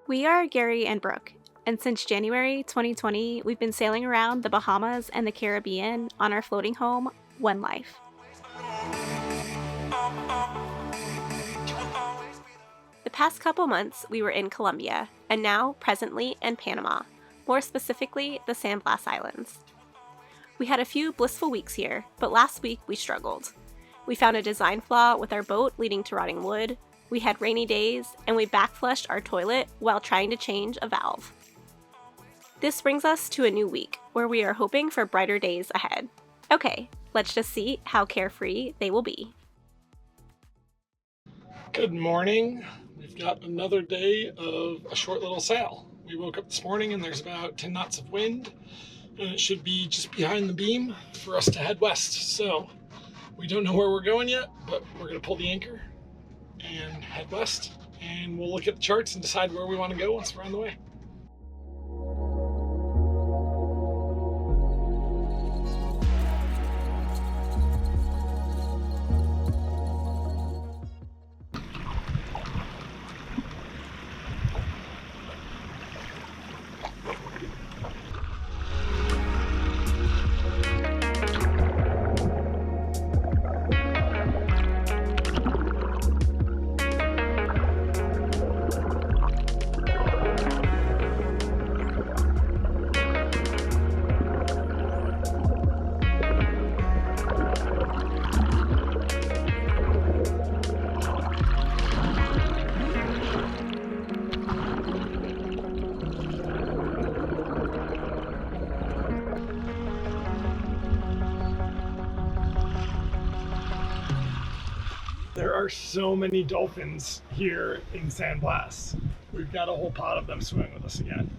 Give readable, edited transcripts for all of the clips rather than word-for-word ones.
We are Gary and Brooke, and since January 2020, we've been sailing around the Bahamas and the Caribbean on our floating home, One Life. The past couple months, we were in Colombia, and now, presently, in Panama, more specifically, the San Blas Islands. We had a few blissful weeks here, but last week we struggled. We found a design flaw with our boat leading to rotting wood, we had rainy days, and we backflushed our toilet while trying to change a valve. This brings us to a new week, where we are hoping for brighter days ahead. Okay, let's just see how carefree they will be. Good morning. We've got another day of a short little sail. We woke up this morning and there's about 10 knots of wind, and it should be just behind the beam for us to head west. So we don't know where we're going yet, but we're going to pull the anchor and head west, and we'll look at the charts and decide where we want to go once we're on the way. There are so many dolphins here in San Blas. We've got a whole pod of them swimming with us again.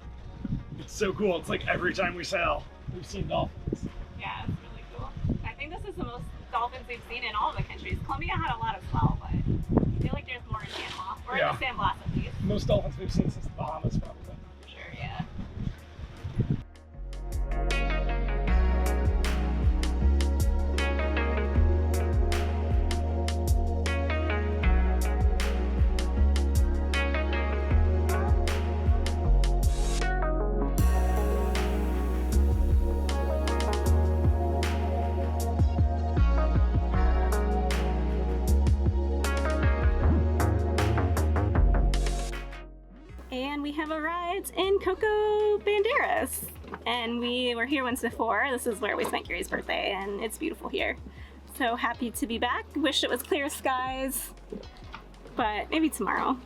It's so cool. It's like every time we sail, we've seen dolphins. Yeah, it's really cool. I think this is the most dolphins we've seen in all the countries. Colombia had a lot as well, but I feel like there's more in Panama, or in the San Blas at least. Most dolphins we've seen since the Bahamas, probably. Sure, yeah. And we have arrived in Coco Banderas. And we were here once before. This is where we spent Gary's birthday, and it's beautiful here. So happy to be back. Wish it was clear skies, but maybe tomorrow.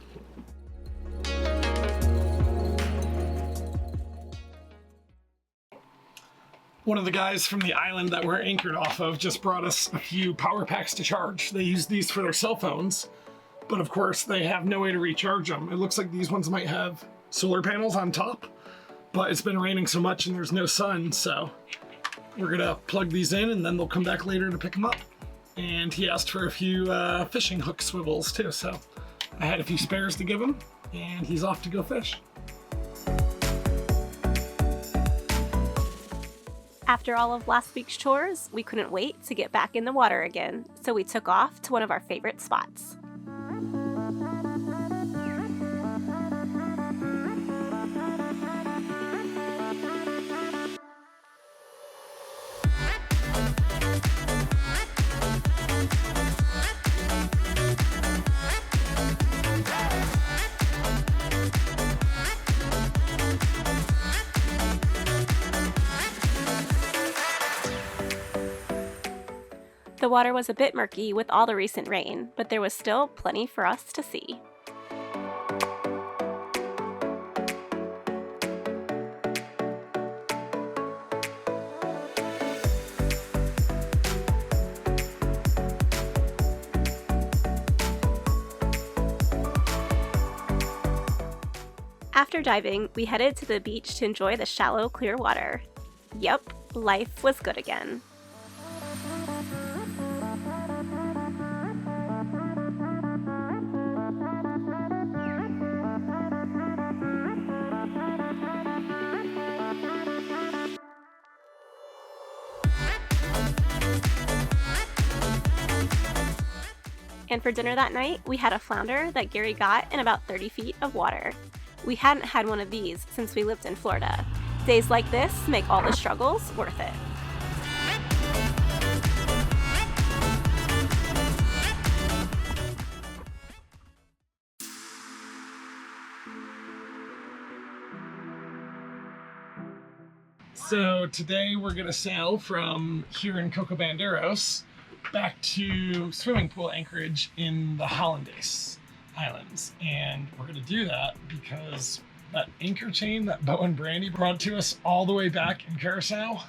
One of the guys from the island that we're anchored off of just brought us a few power packs to charge. They use these for their cell phones, but of course they have no way to recharge them. It looks like these ones might have solar panels on top, but it's been raining so much and there's no sun, so we're gonna plug these in and then they'll come back later to pick them up. And he asked for a few fishing hook swivels too, so I had a few spares to give him, and he's off to go fish. After all of last week's chores, we couldn't wait to get back in the water again, so we took off to one of our favorite spots. The water was a bit murky with all the recent rain, but there was still plenty for us to see. After diving, we headed to the beach to enjoy the shallow, clear water. Yup, life was good again. And for dinner that night, we had a flounder that Gary got in about 30 feet of water. We hadn't had one of these since we lived in Florida. Days like this make all the struggles worth it. So today we're gonna sail from here in Coco Banderas back to swimming pool anchorage in the Hollandaise Islands. And we're gonna do that because that anchor chain that Bo and Brandy brought to us all the way back in Curacao,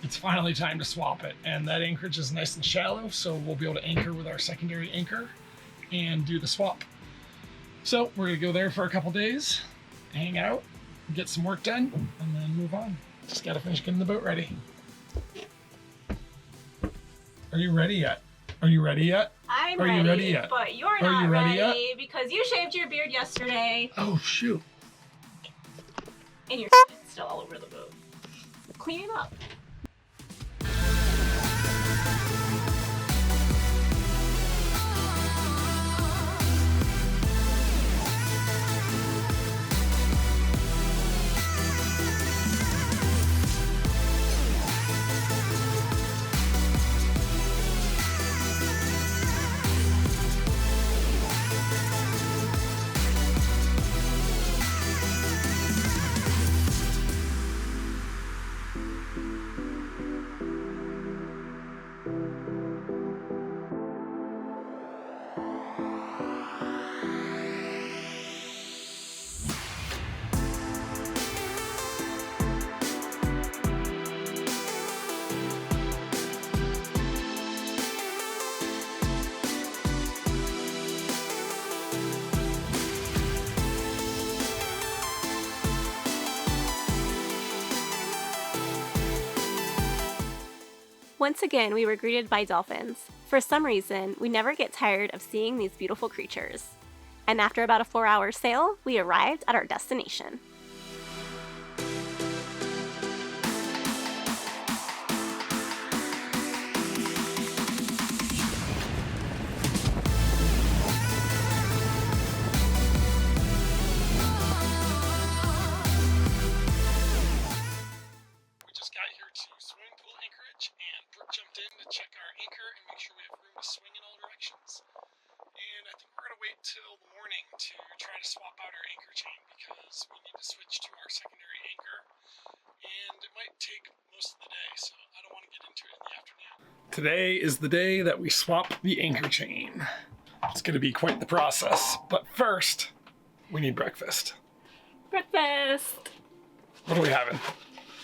it's finally time to swap it. And that anchorage is nice and shallow, so we'll be able to anchor with our secondary anchor and do the swap. So we're gonna go there for a couple days, hang out, get some work done, and then move on. Just gotta finish getting the boat ready. Are you ready yet? Are you ready yet? I'm Are ready, you ready yet? but you're Are not you ready ready yet? because you shaved your beard yesterday Oh shoot. and your shit's still all over the boat. Clean it up. Once again, we were greeted by dolphins. For some reason, we never get tired of seeing these beautiful creatures. And after about a 4-hour sail, we arrived at our destination. Jumped in to check our anchor and make sure we have room to swing in all directions. And I think we're going to wait till the morning to try to swap out our anchor chain because we need to switch to our secondary anchor. And it might take most of the day, so I don't want to get into it in the afternoon. Today is the day that we swap the anchor chain. It's going to be quite the process. But first, we need breakfast. Breakfast! What are we having?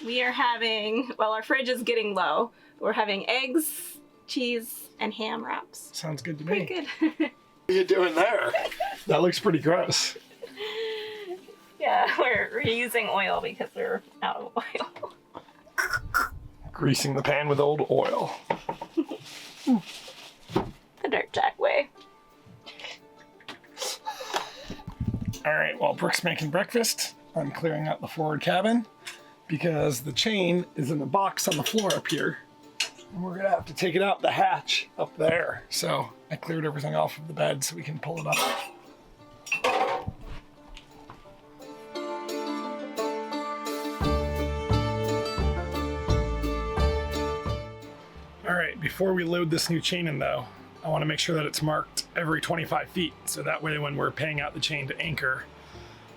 We are having, well, our fridge is getting low. We're having eggs, cheese, and ham wraps. Sounds good to me. Pretty good. What are you doing there? That looks pretty gross. Yeah, we're using oil because we're out of oil. Greasing the pan with old oil. The Dirt Jack way. All right, while Brooke's making breakfast, I'm clearing out the forward cabin because the chain is in the box on the floor up here. And we're gonna have to take it out the hatch up there. So I cleared everything off of the bed so we can pull it up. All right, before we load this new chain in though, I wanna make sure that it's marked every 25 feet. So that way when we're paying out the chain to anchor,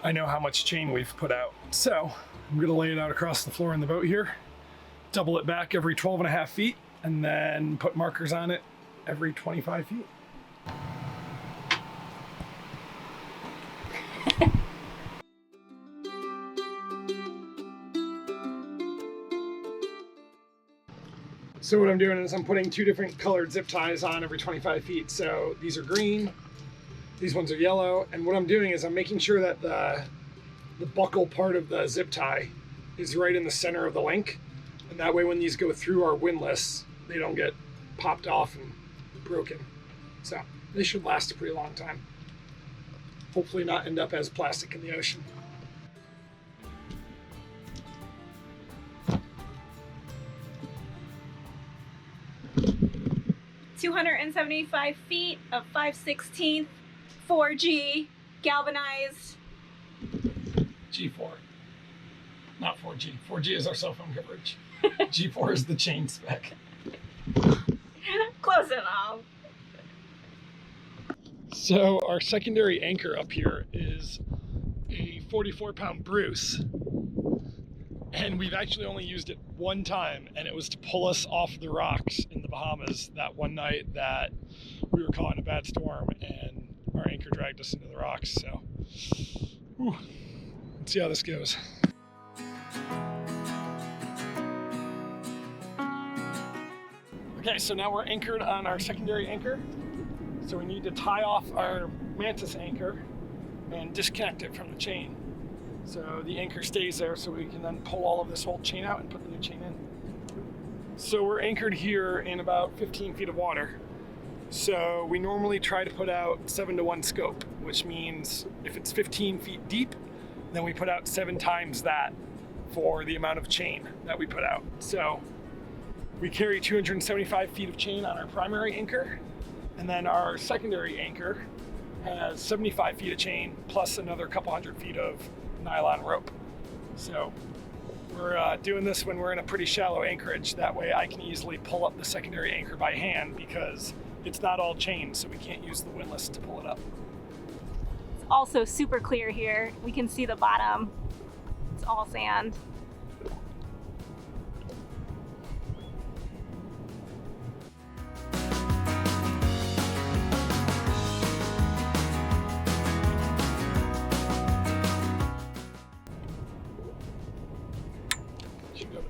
I know how much chain we've put out. So I'm gonna lay it out across the floor in the boat here, double it back every 12.5 feet, and then put markers on it every 25 feet. So what I'm doing is I'm putting 2 different colored zip ties on every 25 feet. So these are green, these ones are yellow, and what I'm doing is I'm making sure that the buckle part of the zip tie is right in the center of the link. And that way when these go through our windlass, they don't get popped off and broken. So they should last a pretty long time. Hopefully not end up as plastic in the ocean. 275 feet of 5/16 4G galvanized. G4. Not 4G. 4G is our cell phone coverage. G4 is the chain spec. Close enough. So our secondary anchor up here is a 44-pound Bruce. And we've actually only used it one time, and it was to pull us off the rocks in the Bahamas that one night that we were caught in a bad storm and our anchor dragged us into the rocks. So, let's see how this goes. Okay, so now we're anchored on our secondary anchor. So we need to tie off our mantis anchor and disconnect it from the chain. So the anchor stays there so we can then pull all of this old chain out and put the new chain in. So we're anchored here in about 15 feet of water. So we normally try to put out 7-to-1 scope, which means if it's 15 feet deep, then we put out 7 times that for the amount of chain that we put out. So we carry 275 feet of chain on our primary anchor, and then our secondary anchor has 75 feet of chain plus another couple hundred feet of nylon rope. So we're doing this when we're in a pretty shallow anchorage. That way I can easily pull up the secondary anchor by hand because it's not all chain, so we can't use the windlass to pull it up. It's also super clear here. We can see the bottom. It's all sand.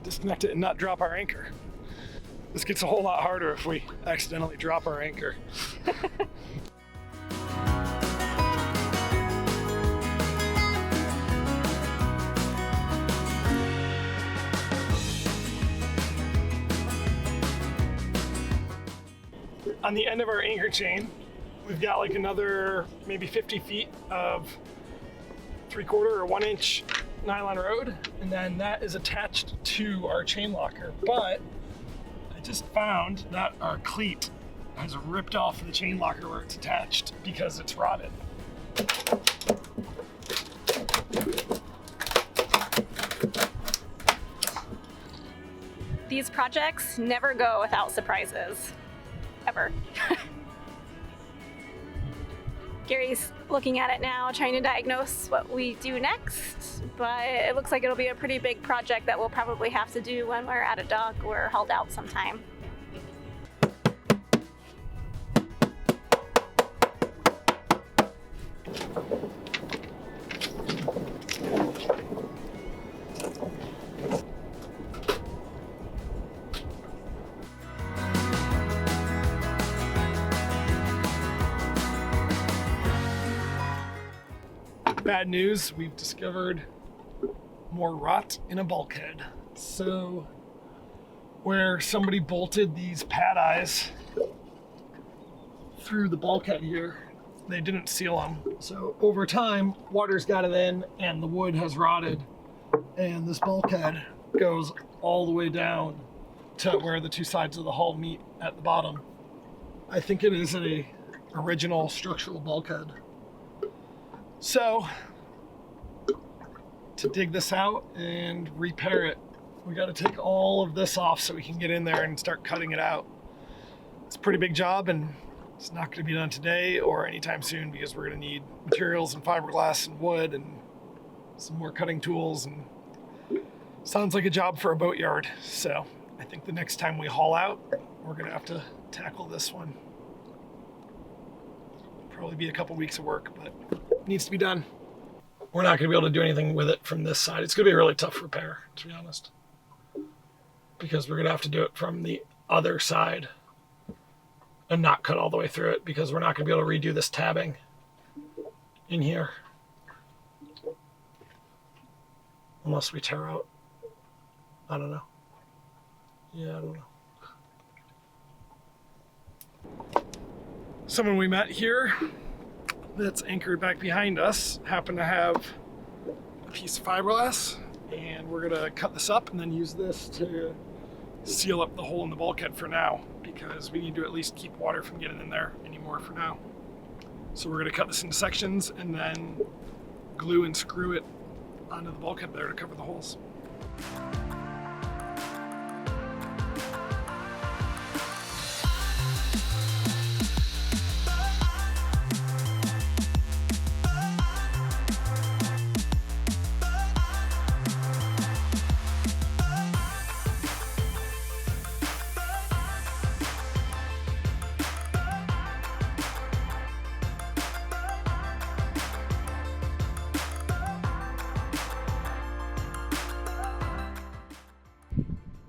Disconnect it and not drop our anchor. This gets a whole lot harder if we accidentally drop our anchor. On the end of our anchor chain, we've got like another maybe 50 feet of 3/4 or 1 inch nylon rod, and then that is attached to our chain locker. But I just found that our cleat has ripped off the chain locker where it's attached because it's rotted. These projects never go without surprises. Ever. Gary's looking at it now, trying to diagnose what we do next, but it looks like it'll be a pretty big project that we'll probably have to do when we're at a dock or hauled out sometime. Bad news, we've discovered more rot in a bulkhead. So where somebody bolted these pad eyes through the bulkhead here, they didn't seal them. So over time, water's got it in and the wood has rotted, and this bulkhead goes all the way down to where the two sides of the hull meet at the bottom. I think it is an original structural bulkhead. So, to dig this out and repair it, we got to take all of this off so we can get in there and start cutting it out. It's a pretty big job, and it's not going to be done today or anytime soon because we're going to need materials and fiberglass and wood and some more cutting tools, and sounds like a job for a boatyard. So I think the next time we haul out, we're going to have to tackle this one. Probably be a couple weeks of work, but it needs to be done. We're not going to be able to do anything with it from this side. It's going to be a really tough repair, to be honest, because we're going to have to do it from the other side and not cut all the way through it, because we're not going to be able to redo this tabbing in here unless we tear out. I don't know. Yeah, I don't know. Someone we met here that's anchored back behind us happened to have a piece of fiberglass, and we're gonna cut this up and then use this to seal up the hole in the bulkhead for now, because we need to at least keep water from getting in there anymore for now. So we're going to cut this into sections and then glue and screw it onto the bulkhead there to cover the holes.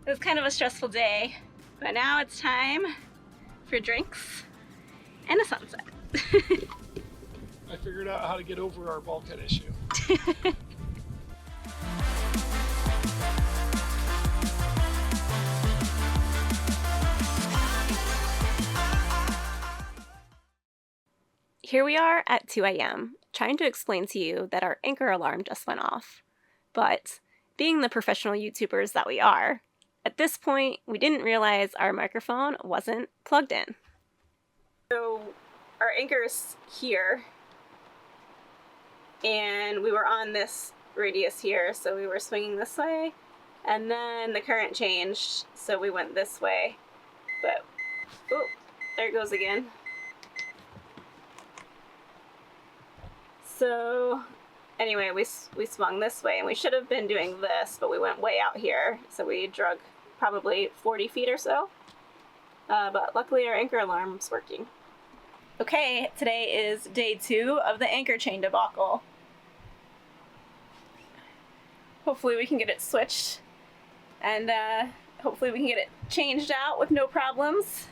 It was kind of a stressful day, but now it's time for drinks and a sunset. I figured out how to get over our bulkhead issue. Here we are at 2 a.m., trying to explain to you that our anchor alarm just went off. But, being the professional YouTubers that we are, at this point, we didn't realize our microphone wasn't plugged in. So, our anchor's here, and we were on this radius here, so we were swinging this way, and then the current changed, so we went this way. But, oh, there it goes again. So, anyway, we swung this way, and we should have been doing this, but we went way out here, so we drug probably 40 feet or so. But luckily our anchor alarm's working. Okay, today is day 2 of the anchor chain debacle. Hopefully we can get it switched, and hopefully we can get it changed out with no problems.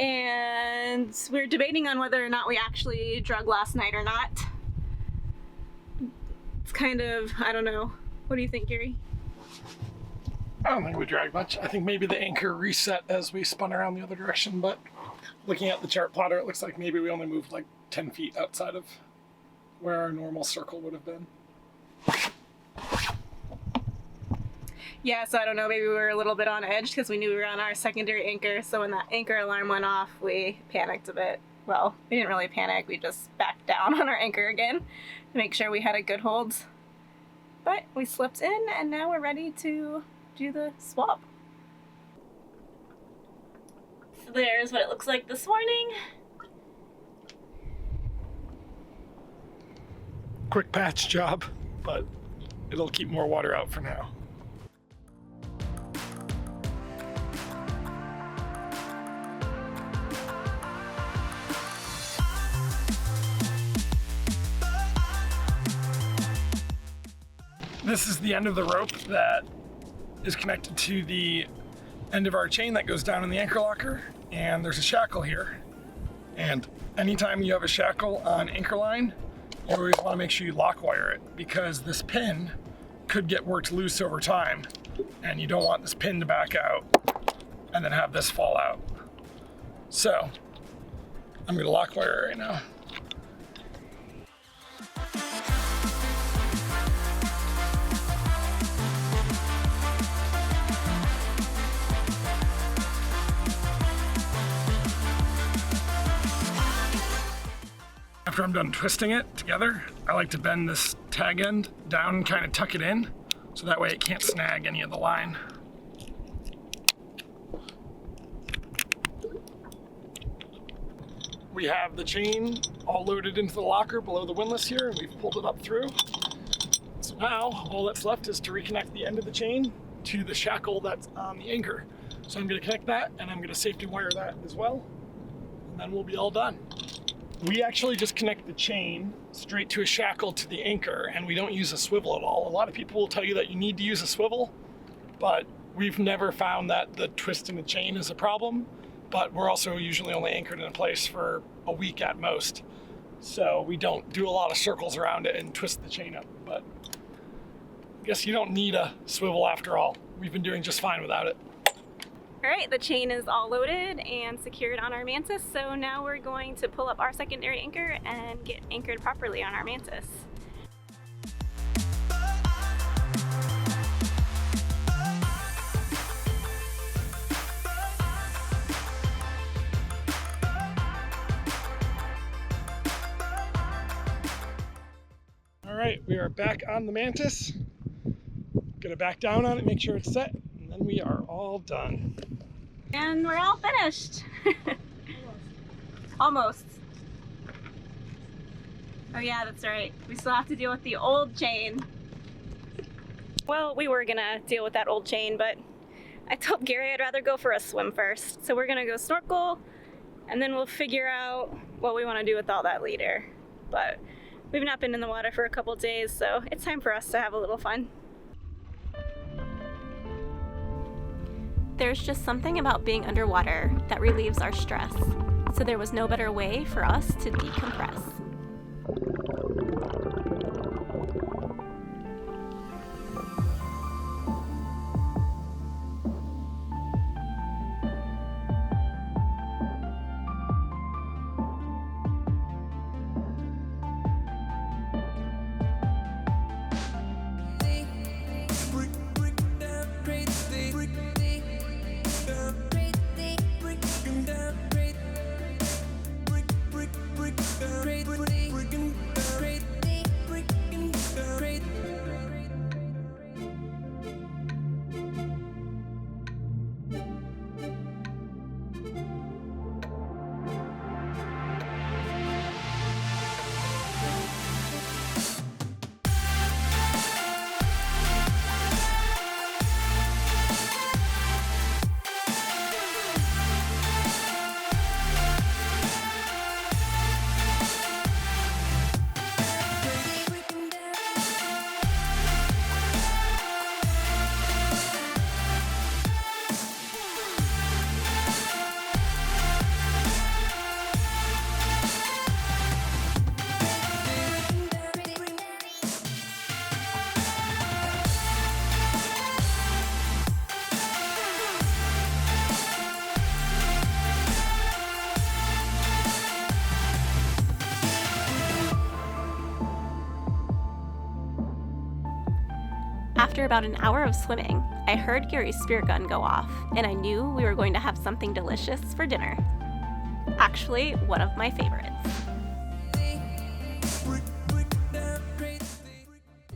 And we're debating on whether or not we actually drug last night or not. It's kind of, I don't know. What do you think, Gary? I don't think we dragged much. I think maybe the anchor reset as we spun around the other direction, but looking at the chart plotter, it looks like maybe we only moved like 10 feet outside of where our normal circle would have been. Yeah, so I don't know, maybe we were a little bit on edge because we knew we were on our secondary anchor, so when that anchor alarm went off, we panicked a bit. Well, we didn't really panic, we just backed down on our anchor again to make sure we had a good hold. But we slipped in, and now we're ready to do the swap. So there's what it looks like this morning. Quick patch job, but it'll keep more water out for now. This is the end of the rope that is connected to the end of our chain that goes down in the anchor locker, and there's a shackle here. And anytime you have a shackle on anchor line, you always want to make sure you lock wire it, because this pin could get worked loose over time, and you don't want this pin to back out and then have this fall out. So I'm going to lock wire it right now. After I'm done twisting it together, I like to bend this tag end down and kind of tuck it in, so that way it can't snag any of the line. We have the chain all loaded into the locker below the windlass here, and we've pulled it up through. So now, all that's left is to reconnect the end of the chain to the shackle that's on the anchor. So I'm going to connect that, and I'm going to safety wire that as well, and then we'll be all done. We actually just connect the chain straight to a shackle to the anchor, and we don't use a swivel at all. A lot of people will tell you that you need to use a swivel, but we've never found that the twist in the chain is a problem. But we're also usually only anchored in a place for a week at most. So we don't do a lot of circles around it and twist the chain up. But I guess you don't need a swivel after all. We've been doing just fine without it. All right, the chain is all loaded and secured on our mantis, so now we're going to pull up our secondary anchor and get anchored properly on our mantis. right, we are back on the Mantis. Gonna back down on it, make sure it's set, and then we are all done. And we're all finished. Almost. Oh yeah, that's right. We still have to deal with the old chain. Well, we were gonna deal with that old chain, but I told Gary I'd rather go for a swim first. So we're gonna go snorkel, and then we'll figure out what we want to do with all that later. But we've not been in the water for a couple days, so it's time for us to have a little fun. There's just something about being underwater that relieves our stress, so there was no better way for us to decompress. After about an hour of swimming, I heard Gary's spear gun go off, and I knew we were going to have something delicious for dinner. Actually, one of my favorites.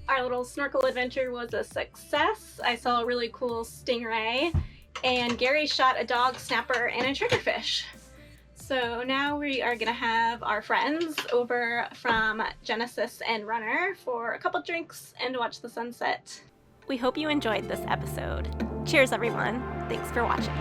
Our little snorkel adventure was a success. I saw a really cool stingray, and Gary shot a dog snapper and a triggerfish. So now we are gonna have our friends over from Genesis and Runner for a couple drinks and watch the sunset. We hope you enjoyed this episode. Cheers, everyone. Thanks for watching.